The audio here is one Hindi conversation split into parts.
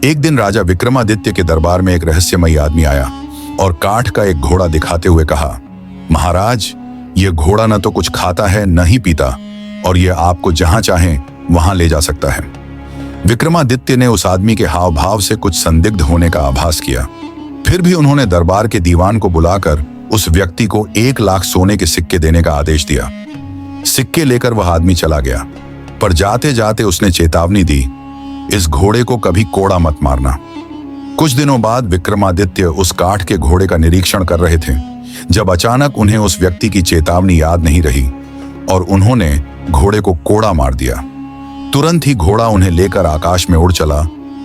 एक दिन राजा विक्रमादित्य के दरबार में एक रहस्यमयी आदमी आया और काठ का एक घोड़ा दिखाते हुए कहा, महाराज, यह घोड़ा न तो कुछ खाता है न ही पीता, और यह आपको जहां चाहें वहां ले जा सकता है। विक्रमादित्य ने उस आदमी के हाव भाव से कुछ संदिग्ध होने का आभास किया। फिर भी उन्होंने दरबार के दीवान को बुलाकर उस व्यक्ति को 1 लाख सोने के सिक्के देने का आदेश दिया। सिक्के लेकर वह आदमी चला गया, पर जाते जाते उसने चेतावनी दी, इस घोड़े को कभी कोड़ा मत मारना। कुछ दिनों बाद विक्रमादित्य उस काठ के घोड़े का निरीक्षण कर रहे थे, जब अचानक उन्हें उस व्यक्ति की चेतावनी याद नहीं रही और उन्होंने घोड़े को कोड़ा मार दिया। तुरंत ही घोड़ा उन्हें लेकर आकाश में उड़ चला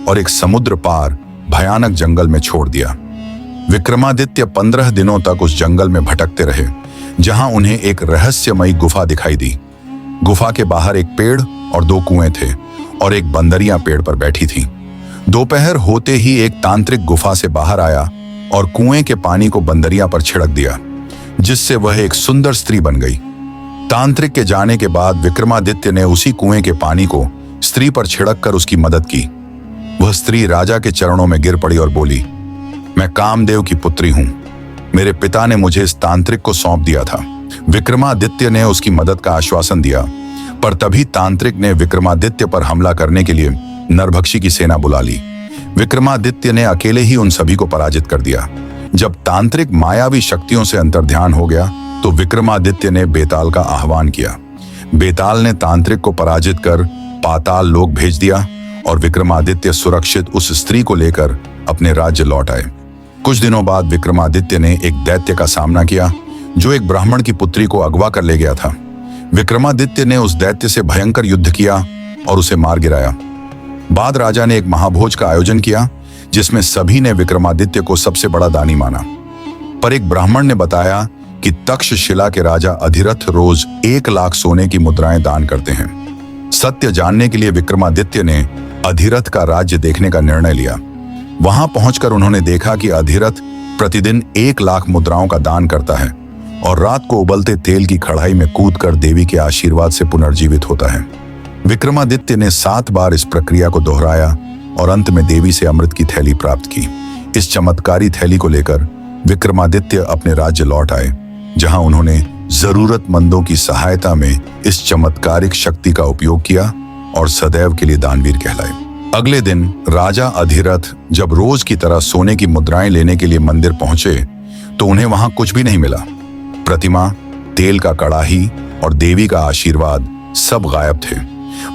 और एक समुद्र पार भयानक जंगल में छोड़ दिया। विक्रमादित्य 15 दिनों तक उस जंगल में भटकते रहे, जहां उन्हें एक रहस्यमयी गुफा दिखाई दी। गुफा के बाहर एक पेड़ और 2 कुएं थे और एक बंदरियां पेड़ पर बैठी थीं। दोपहर होते ही एक तांत्रिक गुफा से बाहर आया और कुएं के पानी को बंदरियां पर छिड़क दिया, जिससे वह एक सुंदर स्त्री बन गई। तांत्रिक के जाने के बाद विक्रमादित्य ने उसी कुएं के पानी को स्त्री पर छिड़क कर उसकी मदद की। वह स्त्री राजा के चरणों में गिर पड़ी और बोली, मैं कामदेव की पुत्री हूं, मेरे पिता ने मुझे इस तांत्रिक को सौंप दिया था। विक्रमादित्य ने उसकी मदद का आश्वासन दिया, पर तभी तांत्रिक ने विक्रमादित्य पर हमला करने के लिए नरभक्षी की सेना बुला ली। विक्रमादित्य ने अकेले ही उन सभी को पराजित कर दिया। जब तांत्रिक मायावी शक्तियों से अंतर्ध्यान हो गया तो विक्रमादित्य ने बेताल का आह्वान किया। बेताल ने तांत्रिक को पराजित कर पाताल लोक भेज दिया और विक्रमादित्य सुरक्षित उस स्त्री को लेकर अपने राज्य लौट आए। कुछ दिनों बाद विक्रमादित्य ने एक दैत्य का सामना किया, जो एक ब्राह्मण की पुत्री को अगवा कर ले गया था। विक्रमादित्य ने उस दैत्य से भयंकर युद्ध किया और उसे मार गिराया। बाद राजा ने एक महाभोज का आयोजन किया, जिसमें सभी ने विक्रमादित्य को सबसे बड़ा दानी माना। पर एक ब्राह्मण ने बताया कि तक्षशिला के राजा अधिरथ रोज 1 लाख सोने की मुद्राएं दान करते हैं। सत्य जानने के लिए विक्रमादित्य ने अधिरथ का राज्य देखने का निर्णय लिया। वहां पहुंचकर उन्होंने देखा कि अधिरथ प्रतिदिन 1 लाख मुद्राओं का दान करता है और रात को उबलते तेल की कढ़ाई में कूदकर देवी के आशीर्वाद से पुनर्जीवित होता है। विक्रमादित्य ने 7 बार इस प्रक्रिया को दोहराया और अंत में देवी से अमृत की थैली प्राप्त की। इस चमत्कारी थैली को लेकर विक्रमादित्य अपने राज्य लौट आए, जहां उन्होंने जरूरतमंदों की सहायता में इस चमत्कारिक शक्ति का उपयोग किया और सदैव के लिए दानवीर कहलाए। अगले दिन राजा अधिरथ जब रोज की तरह सोने की मुद्राएं लेने के लिए मंदिर पहुंचे तो उन्हें वहां कुछ भी नहीं मिला। प्रतिमा, तेल का कड़ाही और देवी का आशीर्वाद सब गायब थे।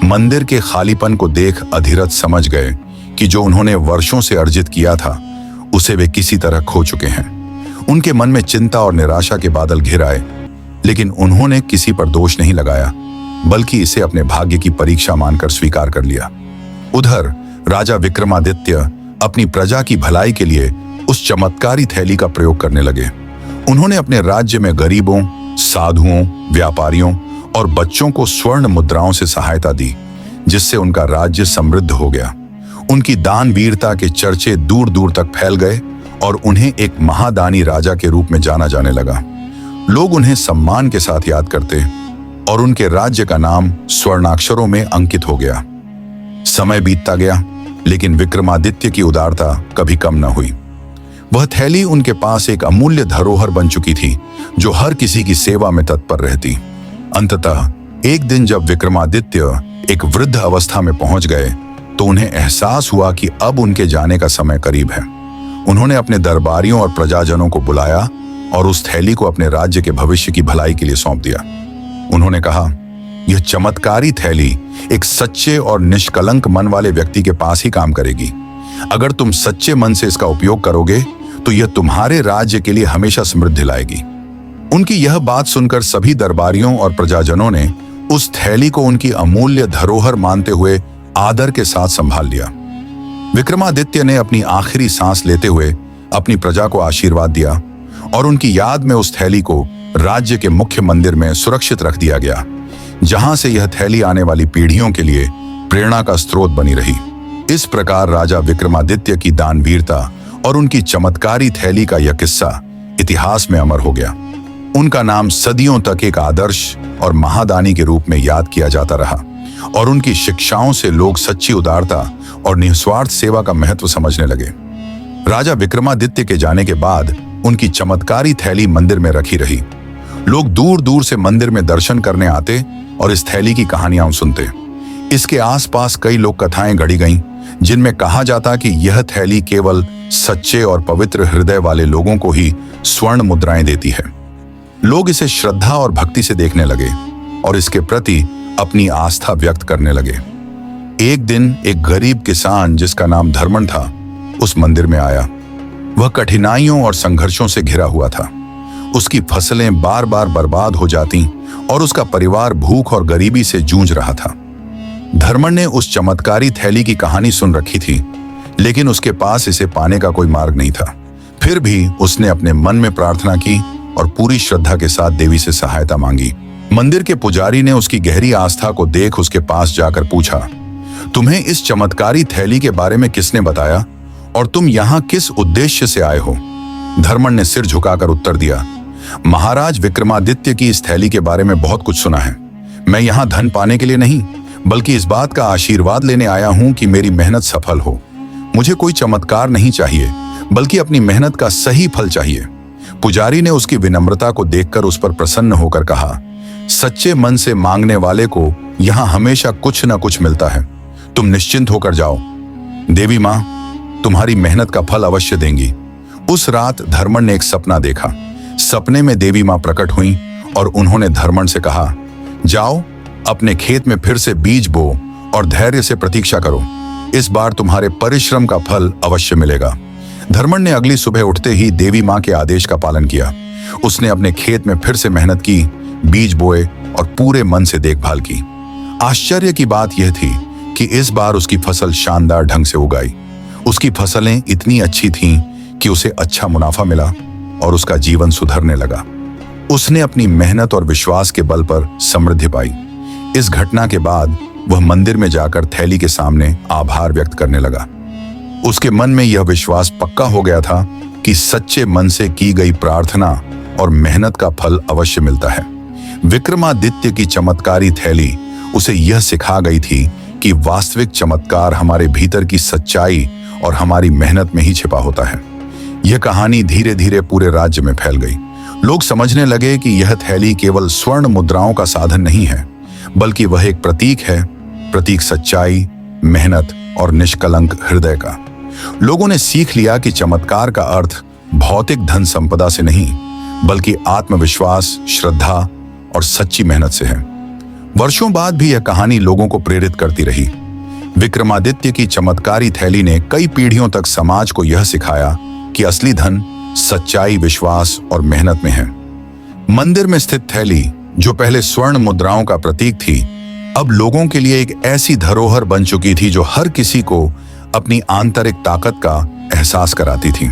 मंदिर के खालीपन को देख अधिरथ समझ गए कि जो उन्होंने वर्षों से अर्जित किया था उसे वे किसी तरह खो चुके हैं। उनके मन में चिंता और निराशा के बादल घिर आए, लेकिन उन्होंने किसी पर दोष नहीं लगाया, बल्कि इसे अपने भाग्य की परीक्षा मानकर स्वीकार कर लिया। उधर राजा विक्रमादित्य अपनी प्रजा की भलाई के लिए उस चमत्कारी थैली का प्रयोग करने लगे। उन्होंने अपने राज्य में गरीबों, साधुओं, व्यापारियों और बच्चों को स्वर्ण मुद्राओं से सहायता दी, जिससे उनका राज्य समृद्ध हो गया। उनकी दानवीरता के चर्चे दूर दूर तक फैल गए और उन्हें एक महादानी राजा के रूप में जाना जाने लगा। लोग उन्हें सम्मान के साथ याद करते और उनके राज्य का नाम स्वर्णाक्षरों में अंकित हो गया। समय बीतता गया, लेकिन विक्रमादित्य की उदारता कभी कम न हुई। वह थैली उनके पास एक अमूल्य धरोहर बन चुकी थी, जो हर किसी की सेवा में तत्पर रहती। अंततः एक दिन जब विक्रमादित्य एक वृद्ध अवस्था में पहुंच गए तो उन्हें एहसास हुआ कि अब उनके जाने का समय करीब है। उन्होंने अपने दरबारियों और प्रजाजनों को बुलाया और उस थैली को अपने राज्य के भविष्य की भलाई के लिए सौंप दिया। उन्होंने कहा, यह चमत्कारी थैली एक सच्चे और निष्कलंक मन वाले व्यक्ति के पास ही काम करेगी। अगर तुम सच्चे मन से इसका उपयोग करोगे तो यह तुम्हारे राज्य के लिए हमेशा समृद्धि लाएगी। उनकी यह बात सुनकर सभी दरबारियों और प्रजाजनों ने उस थैली को उनकी अमूल्य धरोहर मानते हुए आदर के साथ संभाल लिया। विक्रमादित्य ने अपनी आखिरी सांस लेते हुए अपनी प्रजा को आशीर्वाद दिया और उनकी याद में उस थैली को राज्य के मुख्य मंदिर में सुरक्षित रख दिया गया, जहां से यह थैली आने वाली पीढ़ियों के लिए प्रेरणा का स्रोत बनी रही। इस प्रकार राजा विक्रमादित्य की दानवीरता और उनकी चमत्कारी थैली का यह किस्सा इतिहास में अमर हो गया। उनका नाम सदियों तक एक आदर्श और महादानी के रूप में याद किया जाता रहा। और उनकी शिक्षाओं से लोग सच्ची उदारता और निस्वार्थ सेवा का महत्व समझने लगे। राजा विक्रमादित्य के जाने के बाद उनकी चमत्कारी थैली मंदिर में रखी रही। लोग दूर दूर से मंदिर में दर्शन करने आते और इस थैली की कहानियां सुनते। इसके आसपास कई लोक कथाएं गढ़ी गईं, जिनमें कहा जाता कि यह थैली केवल सच्चे और पवित्र हृदय वाले लोगों को ही स्वर्ण मुद्राएं देती है। लोग इसे श्रद्धा और भक्ति से देखने लगे और इसके प्रति अपनी आस्था व्यक्त करने लगे। एक दिन एक गरीब किसान जिसका नाम धर्मन था, उस मंदिर में आया। वह कठिनाइयों और संघर्षों से घिरा हुआ था। उसकी फसलें बार बार बर्बाद हो जाती और उसका परिवार भूख और गरीबी से जूझ रहा था। धर्मन ने उस चमत्कारी थैली की कहानी सुन रखी थी, लेकिन उसके पास इसे पाने का कोई मार्ग नहीं था। फिर भी उसने अपने मन में प्रार्थना की और पूरी श्रद्धा के साथ देवी से सहायता मांगी। मंदिर के पुजारी ने उसकी गहरी आस्था को देख उसके पास जाकर पूछा, तुम्हें इस चमत्कारी थैली के बारे में किसने बताया और तुम यहाँ किस उद्देश्य से आए हो? धर्मन ने सिर झुकाकर उत्तर दिया, महाराज विक्रमादित्य की इस थैली के बारे में बहुत कुछ सुना है। मैं यहाँ धन पाने के लिए नहीं, बल्कि इस बात का आशीर्वाद लेने आया हूँ कि मेरी मेहनत सफल हो। मुझे कोई चमत्कार नहीं चाहिए, बल्कि अपनी मेहनत का सही फल चाहिए। पुजारी ने उसकी विनम्रता को देखकर उस पर प्रसन्न होकर कहा, सच्चे मन से मांगने वाले को यहाँ हमेशा कुछ न कुछ मिलता है। तुम निश्चिंत होकर जाओ, देवी माँ तुम्हारी मेहनत का फल अवश्य देंगी। उस रात धर्मन ने एक सपना देखा। सपने में देवी माँ प्रकट हुई और उन्होंने धर्मन से कहा, जाओ अपने खेत में फिर से बीज बो और धैर्य से प्रतीक्षा करो। इस बार तुम्हारे परिश्रम का फल अवश्य मिलेगा। धर्मन ने अगली सुबह उठते ही देवी माँ के आदेश का पालन किया। उसने अपने खेत में फिर से मेहनत की, बीज बोए और पूरे मन से देखभाल की। आश्चर्य की बात यह थी कि इस बार उसकी फसल शानदार ढंग से उगाई। उसकी फसलें इतनी अच्छी थीं कि उसे अच्छा मुनाफा मिला और उसका जीवन सुधरने लगा। उसने अपनी मेहनत और विश्वास के बल पर समृद्धि पाई। इस घटना के बाद वह मंदिर में जाकर थैली के सामने आभार व्यक्त करने लगा। उसके मन में यह विश्वास पक्का हो गया था कि सच्चे मन से की गई प्रार्थना और मेहनत का फल अवश्य मिलता है। विक्रमादित्य की चमत्कारी थैली उसे यह सिखा गई थी कि वास्तविक चमत्कार हमारे भीतर की सच्चाई और हमारी मेहनत में ही छिपा होता है। यह कहानी धीरे धीरे पूरे राज्य में फैल गई। लोग समझने लगे कि यह थैली केवल स्वर्ण मुद्राओं का साधन नहीं है, बल्कि वह एक प्रतीक है, प्रतीक सच्चाई, मेहनत और निष्कलंक हृदय का। लोगों ने सीख लिया कि चमत्कार का अर्थ भौतिक धन संपदा से नहीं, बल्कि आत्मविश्वास, श्रद्धा और सच्ची मेहनत से है। वर्षों बाद भी यह कहानी लोगों को प्रेरित करती रही। विक्रमादित्य की चमत्कारी थैली ने कई पीढ़ियों तक समाज को यह सिखाया कि असली धन सच्चाई, विश्वास और मेहनत में है। मंदिर में स्थित थैली, जो पहले स्वर्ण मुद्राओं का प्रतीक थी, अब लोगों के लिए एक ऐसी धरोहर बन चुकी थी जो हर किसी को अपनी आंतरिक ताकत का एहसास कराती थी।